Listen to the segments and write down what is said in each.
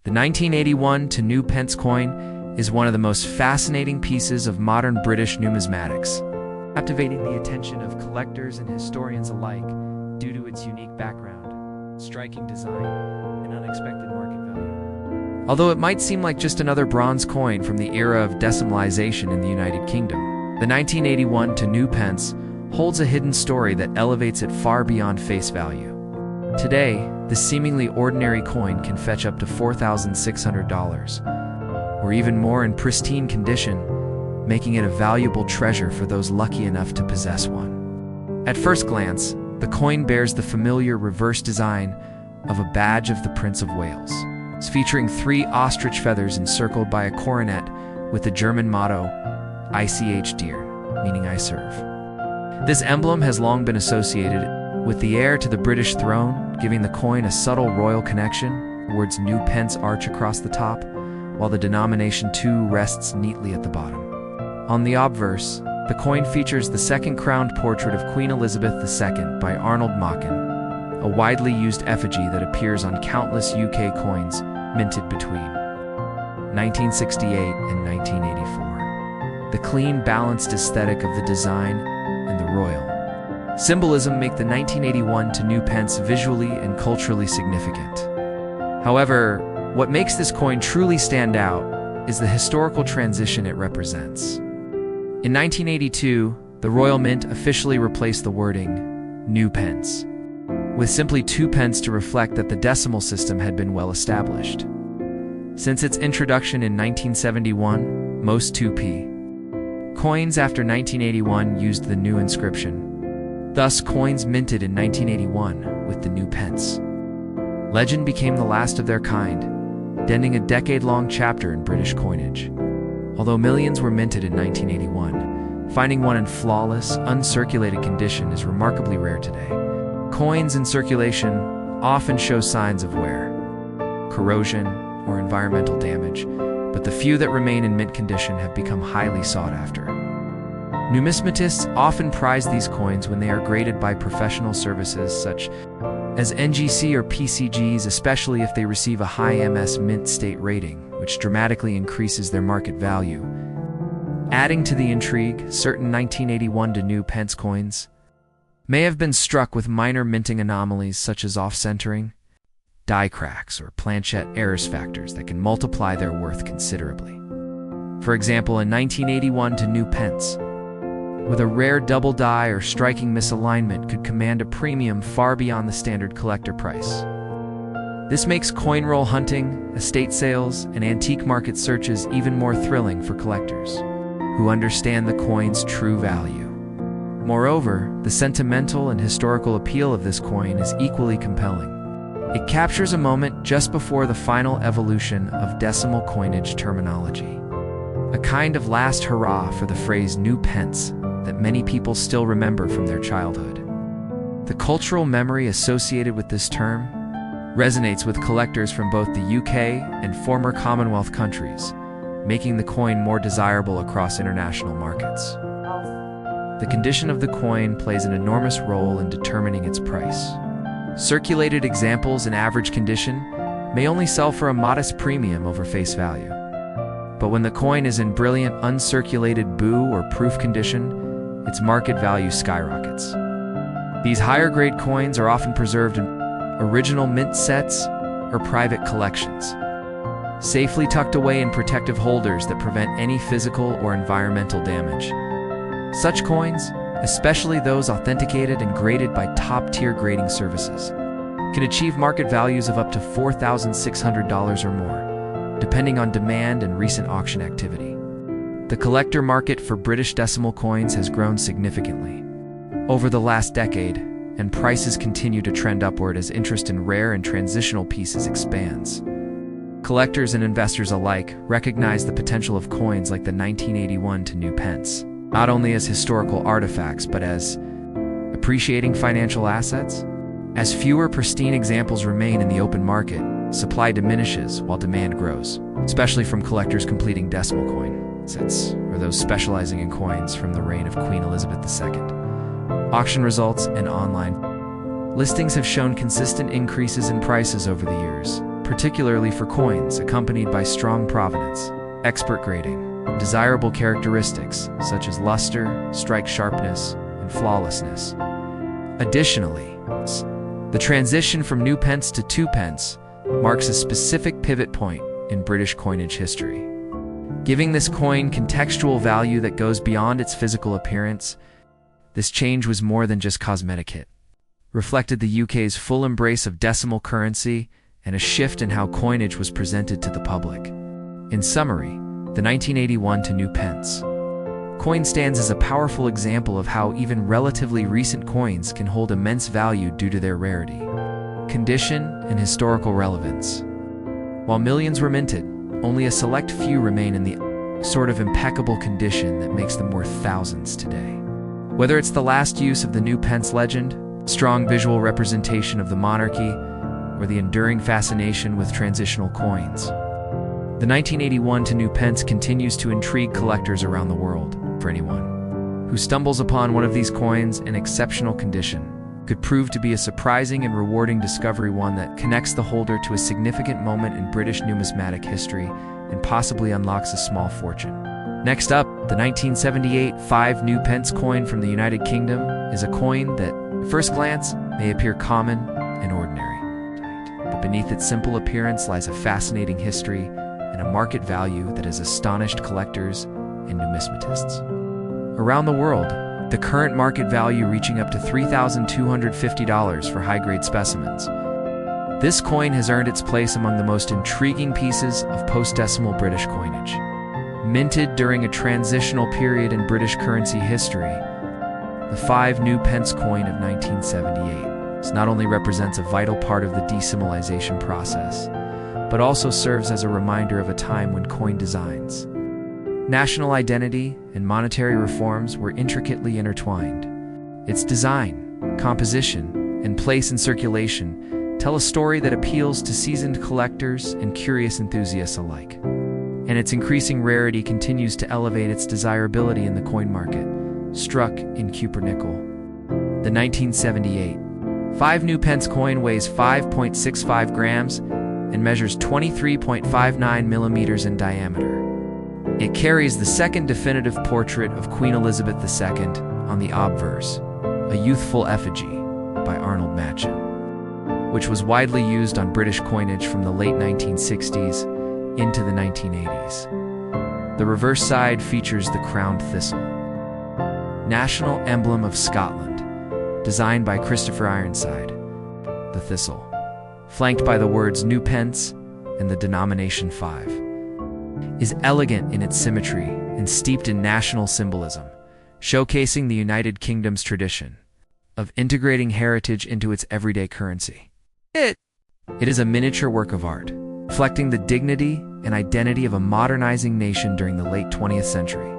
The 1981 to new Pence coin is one of the most fascinating pieces of modern British numismatics, captivating the attention of collectors and historians alike due to its unique background, striking design, and unexpected market value. Although it might seem like just another bronze coin from the era of decimalization in the United Kingdom, the 1981 to new Pence holds a hidden story that elevates it far beyond face value. Today, this seemingly ordinary coin can fetch up to $4,600, or even more in pristine condition, making it a valuable treasure for those lucky enough to possess one. At first glance, the coin bears the familiar reverse design of a badge of the Prince of Wales. It's featuring 3 ostrich feathers encircled by a coronet with the German motto, Ich dir, meaning I serve. This emblem has long been associated with the heir to the British throne, giving the coin a subtle royal connection. The words New Pence arch across the top, while the denomination 2 rests neatly at the bottom. On the obverse, the coin features the second crowned portrait of Queen Elizabeth II by Arnold Machen, a widely used effigy that appears on countless UK coins minted between 1968 and 1984. The clean, balanced aesthetic of the design and the royal symbolism make the 1981 to new Pence visually and culturally significant. However, what makes this coin truly stand out is the historical transition it represents. In 1982, the Royal Mint officially replaced the wording New Pence with simply 2 pence to reflect that the decimal system had been well established. Since its introduction in 1971, most 2p coins after 1981 used the new inscription. Thus, coins minted in 1981 with the new pence legend became the last of their kind, ending a decade-long chapter in British coinage. Although millions were minted in 1981, finding one in flawless, uncirculated condition is remarkably rare today. Coins in circulation often show signs of wear, corrosion, or environmental damage, but the few that remain in mint condition have become highly sought after. Numismatists often prize these coins when they are graded by professional services such as NGC or PCGs, especially if they receive a high MS Mint State rating, which dramatically increases their market value. Adding to the intrigue, certain 1981 to new Pence coins may have been struck with minor minting anomalies such as off-centering, die cracks, or planchette errors factors that can multiply their worth considerably. For example, a 1981 to new Pence with a rare double die or striking misalignment could command a premium far beyond the standard collector price. This makes coin roll hunting, estate sales, and antique market searches even more thrilling for collectors who understand the coin's true value. Moreover, the sentimental and historical appeal of this coin is equally compelling. It captures a moment just before the final evolution of decimal coinage terminology, a kind of last hurrah for the phrase new pence that many people still remember from their childhood. The cultural memory associated with this term resonates with collectors from both the UK and former Commonwealth countries, making the coin more desirable across international markets. The condition of the coin plays an enormous role in determining its price. Circulated examples in average condition may only sell for a modest premium over face value. But when the coin is in brilliant uncirculated boo or proof condition, its market value skyrockets. These higher-grade coins are often preserved in original mint sets or private collections, safely tucked away in protective holders that prevent any physical or environmental damage. Such coins, especially those authenticated and graded by top-tier grading services, can achieve market values of up to $4,600 or more, depending on demand and recent auction activity. The collector market for British decimal coins has grown significantly over the last decade, and prices continue to trend upward as interest in rare and transitional pieces expands. Collectors and investors alike recognize the potential of coins like the 1981 to new Pence, not only as historical artifacts but as appreciating financial assets. As fewer pristine examples remain in the open market, supply diminishes while demand grows, especially from collectors completing decimal coin sets or those specializing in coins from the reign of Queen Elizabeth II. Auction results and online listings have shown consistent increases in prices over the years, particularly for coins accompanied by strong provenance, expert grading, desirable characteristics such as luster, strike sharpness, and flawlessness. Additionally, the transition from new pence to two pence marks a specific pivot point in British coinage history. Giving this coin contextual value that goes beyond its physical appearance, this change was more than just cosmetic. It reflected the UK's full embrace of decimal currency and a shift in how coinage was presented to the public. In summary, the 1981 to new pence coin stands as a powerful example of how even relatively recent coins can hold immense value due to their rarity, condition, and historical relevance. While millions were minted, only a select few remain in the sort of impeccable condition that makes them worth thousands today. Whether it's the last use of the new pence legend, strong visual representation of the monarchy, or the enduring fascination with transitional coins, the 1981 to new pence continues to intrigue collectors around the world. For anyone who stumbles upon one of these coins in exceptional condition, could prove to be a surprising and rewarding discovery, one that connects the holder to a significant moment in British numismatic history and possibly unlocks a small fortune. Next up, the 1978 5 new pence coin from the United Kingdom is a coin that, at first glance, may appear common and ordinary. But beneath its simple appearance lies a fascinating history and a market value that has astonished collectors and numismatists. Around the world, the current market value reaching up to $3,250 for high-grade specimens. This coin has earned its place among the most intriguing pieces of post-decimal British coinage. Minted during a transitional period in British currency history, the 5 new pence coin of 1978 not only represents a vital part of the decimalization process, but also serves as a reminder of a time when coin designs, national identity, and monetary reforms were intricately intertwined. Its design, composition, and place in circulation tell a story that appeals to seasoned collectors and curious enthusiasts alike. And its increasing rarity continues to elevate its desirability in the coin market, struck in cupronickel. The 1978 5 new pence coin weighs 5.65 grams and measures 23.59 millimeters in diameter. It carries the second definitive portrait of Queen Elizabeth II on the obverse, a youthful effigy by Arnold Machin, which was widely used on British coinage from the late 1960s into the 1980s. The reverse side features the crowned thistle, national emblem of Scotland, designed by Christopher Ironside. The thistle, flanked by the words new pence and the denomination 5, is elegant in its symmetry and steeped in national symbolism, showcasing the United Kingdom's tradition of integrating heritage into its everyday currency. It is a miniature work of art, reflecting the dignity and identity of a modernizing nation during the late 20th century.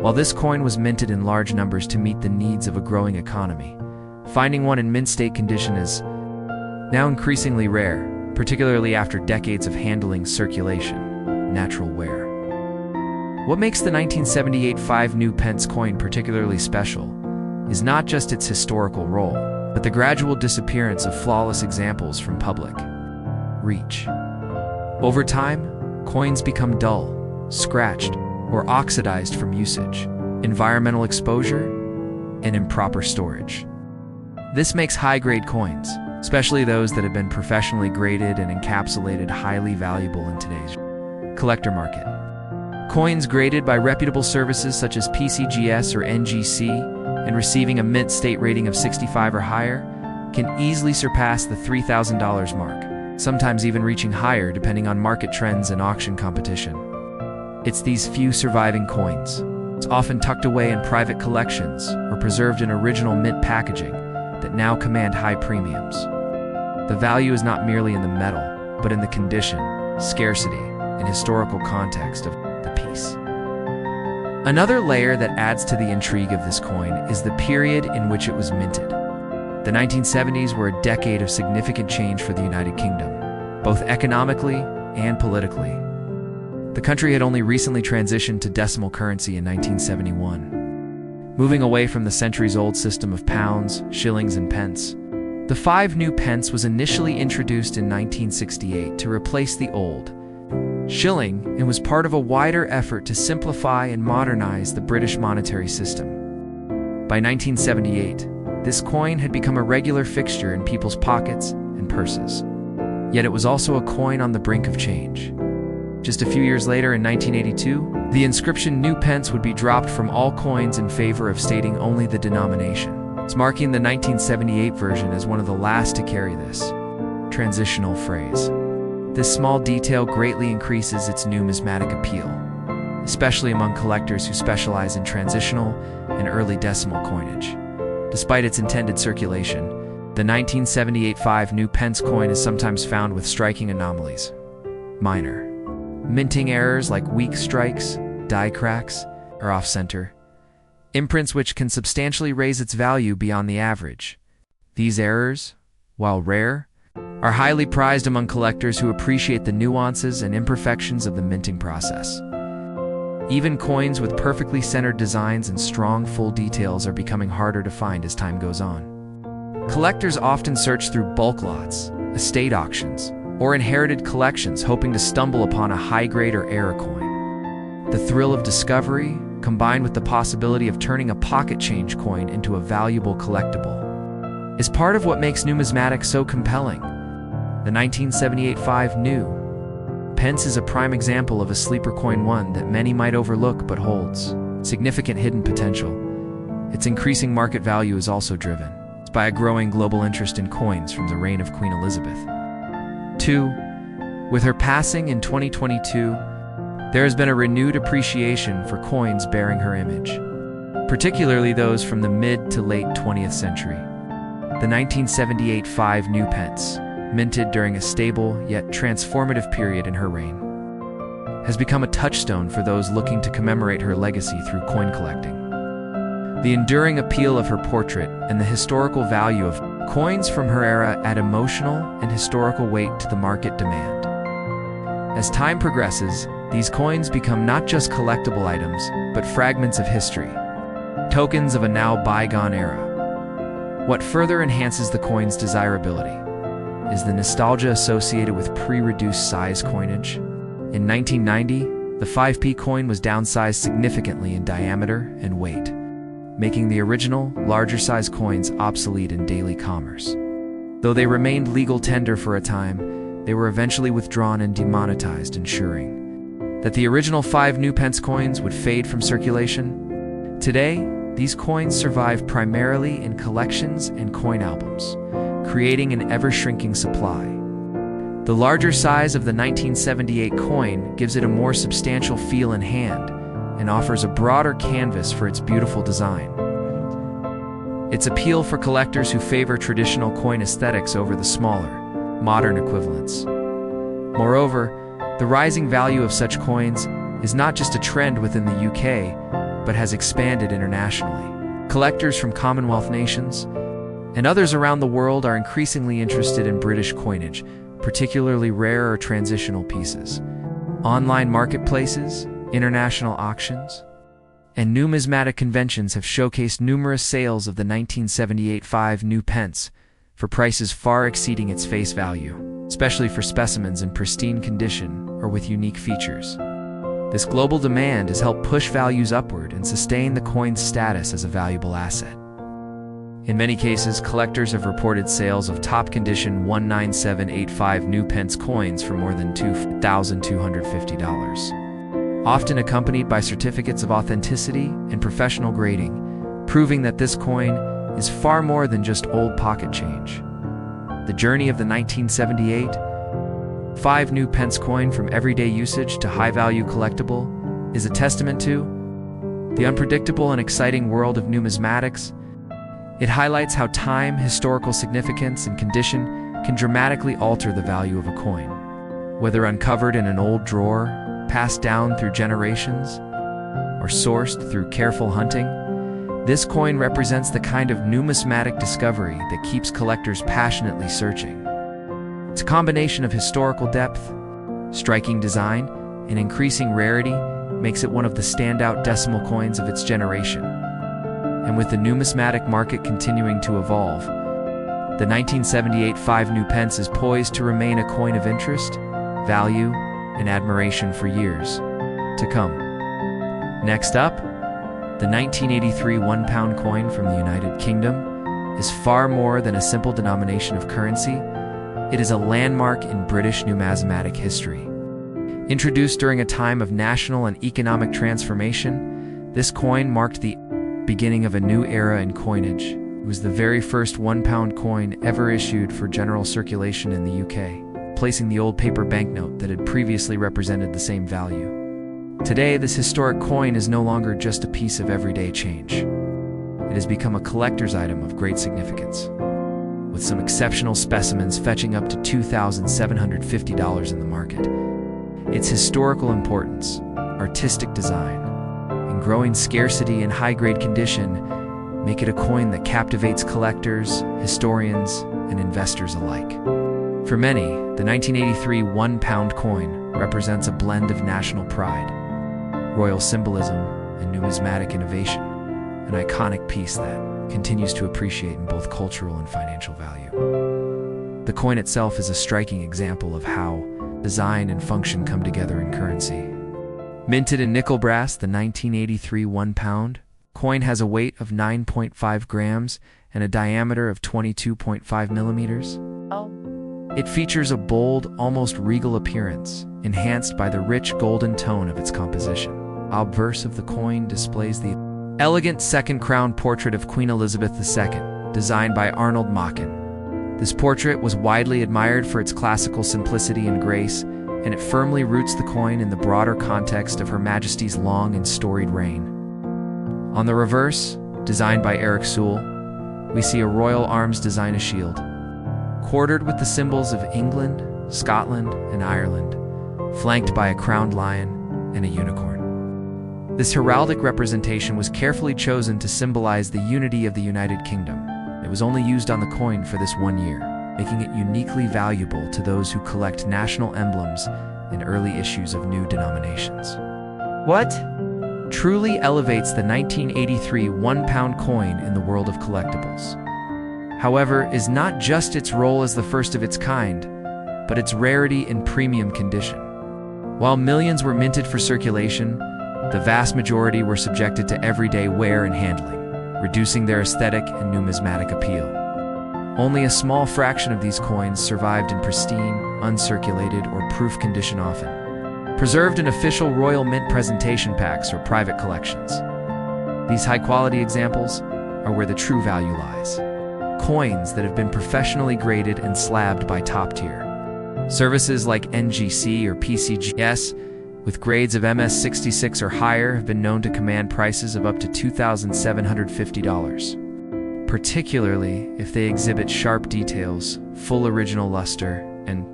While this coin was minted in large numbers to meet the needs of a growing economy, finding one in mint state condition is now increasingly rare, particularly after decades of handling circulation, natural wear. What makes the 1978 5 new pence coin particularly special is not just its historical role, but the gradual disappearance of flawless examples from public reach. Over time, coins become dull, scratched, or oxidized from usage, environmental exposure, and improper storage. This makes high-grade coins, especially those that have been professionally graded and encapsulated, highly valuable in today's collector market. Coins graded by reputable services such as PCGS or NGC and receiving a mint state rating of 65 or higher can easily surpass the $3,000 mark, sometimes even reaching higher depending on market trends and auction competition. It's these few surviving coins, often tucked away in private collections or preserved in original mint packaging, that now command high premiums. The value is not merely in the metal, but in the condition, scarcity, and historical context of the piece. Another layer that adds to the intrigue of this coin is the period in which it was minted. The 1970s were a decade of significant change for the United Kingdom, both economically and politically. The country had only recently transitioned to decimal currency in 1971. Moving away from the centuries-old system of pounds, shillings, and pence, The 5 new pence was initially introduced in 1968 to replace the old shilling and was part of a wider effort to simplify and modernize the British monetary system. By 1978, this coin had become a regular fixture in people's pockets and purses. Yet it was also a coin on the brink of change. Just a few years later, in 1982, the inscription "new pence" would be dropped from all coins in favor of stating only the denomination, marking the 1978 version as one of the last to carry this transitional phrase. This small detail greatly increases its numismatic appeal, especially among collectors who specialize in transitional and early decimal coinage. Despite its intended circulation, the 1978 5 new pence coin is sometimes found with striking anomalies. Minor minting errors like weak strikes, die cracks, or off-center imprints which can substantially raise its value beyond the average. These errors, while rare, are highly prized among collectors who appreciate the nuances and imperfections of the minting process. Even coins with perfectly centered designs and strong full details are becoming harder to find as time goes on. Collectors often search through bulk lots, estate auctions, or inherited collections hoping to stumble upon a high-grade or error coin. The thrill of discovery, combined with the possibility of turning a pocket change coin into a valuable collectible, is part of what makes numismatics so compelling. The 1978 5 new pence is a prime example of a sleeper coin, one that many might overlook but holds significant hidden potential. Its increasing market value is also driven by a growing global interest in coins from the reign of Queen Elizabeth II. With her passing in 2022, there has been a renewed appreciation for coins bearing her image, particularly those from the mid to late 20th century. The 1978 5 new pence, minted during a stable yet transformative period in her reign, has become a touchstone for those looking to commemorate her legacy through coin collecting. The enduring appeal of her portrait and the historical value of coins from her era add emotional and historical weight to the market demand. As time progresses, these coins become not just collectible items, but fragments of history, tokens of a now bygone era. What further enhances the coin's desirability is the nostalgia associated with pre-reduced size coinage. In 1990, the 5p coin was downsized significantly in diameter and weight, making the original, larger-size coins obsolete in daily commerce. Though they remained legal tender for a time, they were eventually withdrawn and demonetized, ensuring that the original 5 new pence coins would fade from circulation. Today, these coins survive primarily in collections and coin albums, creating an ever-shrinking supply. The larger size of the 1978 coin gives it a more substantial feel in hand and offers a broader canvas for its beautiful design. Its appeal for collectors who favor traditional coin aesthetics over the smaller, modern equivalents. Moreover, the rising value of such coins is not just a trend within the UK, but has expanded internationally. Collectors from Commonwealth nations and others around the world are increasingly interested in British coinage, particularly rare or transitional pieces. Online marketplaces, international auctions, and numismatic conventions have showcased numerous sales of the 1978 5 new pence for prices far exceeding its face value, especially for specimens in pristine condition or with unique features. This global demand has helped push values upward and sustain the coin's status as a valuable asset. In many cases, collectors have reported sales of top-condition 19785 new pence coins for more than $2,250, often accompanied by certificates of authenticity and professional grading, proving that this coin is far more than just old pocket change. The journey of the 1978 5 new pence coin from everyday usage to high-value collectible is a testament to the unpredictable and exciting world of numismatics. It highlights how time, historical significance, and condition can dramatically alter the value of a coin. Whether uncovered in an old drawer, passed down through generations, or sourced through careful hunting, this coin represents the kind of numismatic discovery that keeps collectors passionately searching. Its combination of historical depth, striking design, and increasing rarity makes it one of the standout decimal coins of its generation. And with the numismatic market continuing to evolve, the 1978 5 new pence is poised to remain a coin of interest, value, and admiration for years to come. Next up, the 1983 £1 coin from the United Kingdom is far more than a simple denomination of currency. It is a landmark in British numismatic history. Introduced during a time of national and economic transformation, this coin marked the beginning of a new era in coinage. It was the very first £1 coin ever issued for general circulation in the UK, placing the old paper banknote that had previously represented the same value. Today, this historic coin is no longer just a piece of everyday change. It has become a collector's item of great significance, with some exceptional specimens fetching up to $2,750 in the market. Its historical importance, artistic design, and growing scarcity and high-grade condition make it a coin that captivates collectors, historians, and investors alike. For many, the 1983 £1 coin represents a blend of national pride, royal symbolism, and numismatic innovation, an iconic piece that continues to appreciate in both cultural and financial value. The coin itself is a striking example of how design and function come together in currency. Minted in nickel brass, the 1983 £1 coin has a weight of 9.5 grams and a diameter of 22.5 millimeters. It features a bold, almost regal appearance, enhanced by the rich golden tone of its composition. Obverse of the coin displays the elegant second crown portrait of Queen Elizabeth II, designed by Arnold Machen. This portrait was widely admired for its classical simplicity and grace, and it firmly roots the coin in the broader context of Her Majesty's long and storied reign. On the reverse, designed by Eric Sewell, we see a royal arms design shield, quartered with the symbols of England, Scotland, and Ireland, flanked by a crowned lion and a unicorn. This heraldic representation was carefully chosen to symbolize the unity of the United Kingdom. It was only used on the coin for this 1 year, making it uniquely valuable to those who collect national emblems in early issues of new denominations. What truly elevates the 1983 £1 coin in the world of collectibles, however, is not just its role as the first of its kind, but its rarity and premium condition. While millions were minted for circulation, the vast majority were subjected to everyday wear and handling, reducing their aesthetic and numismatic appeal. Only a small fraction of these coins survived in pristine, uncirculated, or proof condition, often preserved in official royal mint presentation packs or private collections. These high-quality examples are where the true value lies. Coins that have been professionally graded and slabbed by top-tier services like NGC or PCGS, with grades of MS66 or higher, have been known to command prices of up to $2,750, particularly if they exhibit sharp details, full original luster, and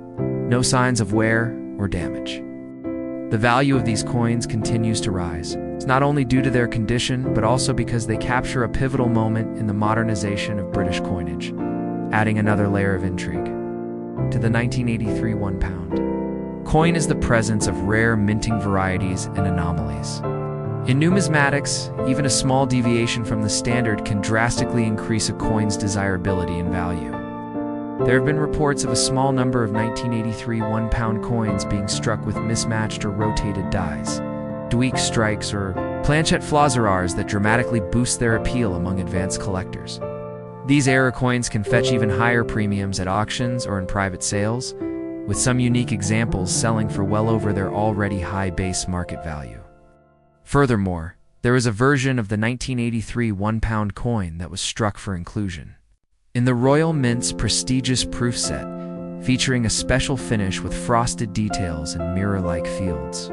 no signs of wear or damage. The value of these coins continues to rise. It's not only due to their condition, but also because they capture a pivotal moment in the modernization of British coinage, adding another layer of intrigue to the 1983 £1 coin is the presence of rare minting varieties and anomalies. In numismatics, even a small deviation from the standard can drastically increase a coin's desirability and value. There have been reports of a small number of 1983 £1 coins being struck with mismatched or rotated dies, Dweek strikes, or planchet flazzarars that dramatically boost their appeal among advanced collectors. These error coins can fetch even higher premiums at auctions or in private sales, with some unique examples selling for well over their already high base market value. Furthermore, there is a version of the 1983 £1 coin that was struck for inclusion in the Royal Mint's prestigious proof set, featuring a special finish with frosted details and mirror-like fields.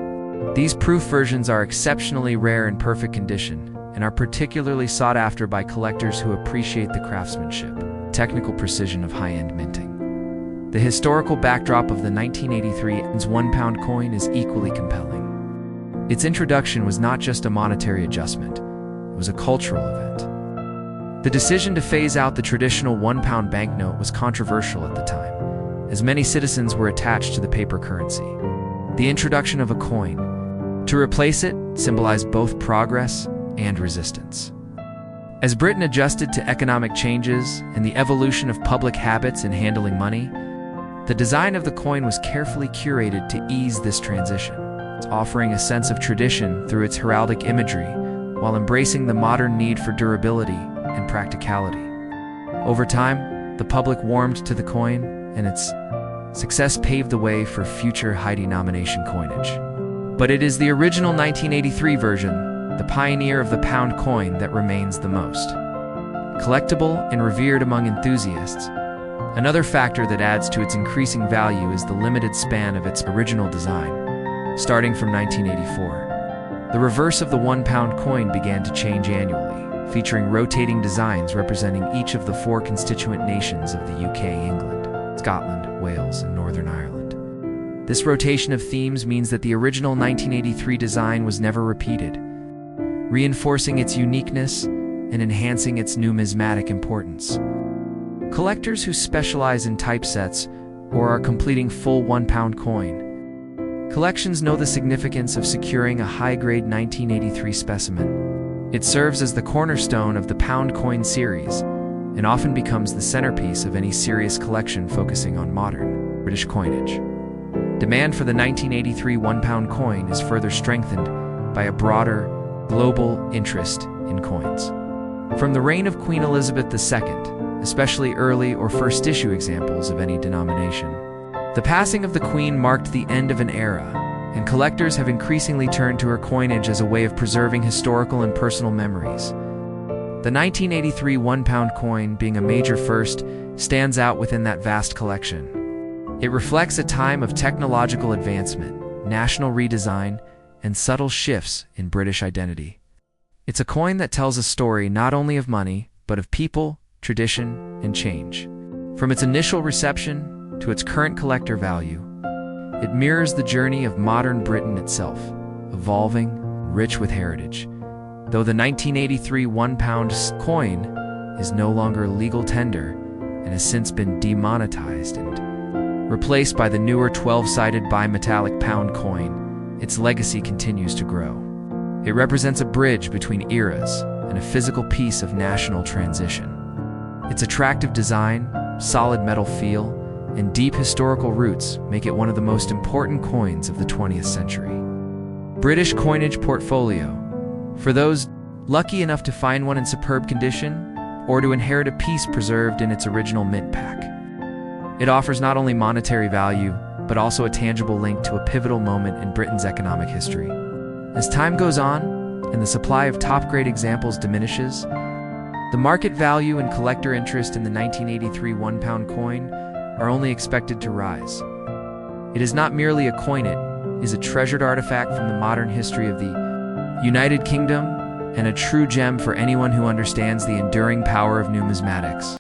These proof versions are exceptionally rare in perfect condition and are particularly sought after by collectors who appreciate the craftsmanship, technical precision of high-end minting. The historical backdrop of the 1983 £1 coin is equally compelling. Its introduction was not just a monetary adjustment, it was a cultural event. The decision to phase out the traditional £1 banknote was controversial at the time, as many citizens were attached to the paper currency. The introduction of a coin to replace it symbolized both progress and resistance. As Britain adjusted to economic changes and the evolution of public habits in handling money, the design of the coin was carefully curated to ease this transition, offering a sense of tradition through its heraldic imagery while embracing the modern need for durability and practicality. Over time, the public warmed to the coin, and its success paved the way for future high-denomination coinage. But it is the original 1983 version, the pioneer of the pound coin, that remains the most collectible and revered among enthusiasts. Another factor that adds to its increasing value is the limited span of its original design, starting from 1984. The reverse of the £1 coin began to change annually, featuring rotating designs representing each of the 4 constituent nations of the UK, England, Scotland, Wales, and Northern Ireland. This rotation of themes means that the original 1983 design was never repeated, reinforcing its uniqueness and enhancing its numismatic importance. Collectors who specialize in typesets or are completing full £1 coin collections know the significance of securing a high-grade 1983 specimen. It serves as the cornerstone of the pound coin series and often becomes the centerpiece of any serious collection focusing on modern British coinage. Demand for the 1983 £1 coin is further strengthened by a broader global interest in coins. From the reign of Queen Elizabeth II, especially early or first issue examples of any denomination, the passing of the Queen marked the end of an era, and collectors have increasingly turned to her coinage as a way of preserving historical and personal memories. The 1983 £1 coin, being a major first, stands out within that vast collection. It reflects a time of technological advancement, national redesign, and subtle shifts in British identity. It's a coin that tells a story not only of money, but of people, tradition, and change. From its initial reception to its current collector value, it mirrors the journey of modern Britain itself, evolving, rich with heritage. Though the 1983 £1 coin is no longer legal tender and has since been demonetized and replaced by the newer 12-sided bimetallic pound coin, its legacy continues to grow. It represents a bridge between eras and a physical piece of national transition. Its attractive design, solid metal feel, and deep historical roots make it one of the most important coins of the 20th century. British coinage portfolio. For those lucky enough to find one in superb condition or to inherit a piece preserved in its original mint pack, it offers not only monetary value, but also a tangible link to a pivotal moment in Britain's economic history. As time goes on and the supply of top-grade examples diminishes, the market value and collector interest in the 1983 £1 coin are only expected to rise. It is not merely a coin, it is a treasured artifact from the modern history of the United Kingdom and a true gem for anyone who understands the enduring power of numismatics.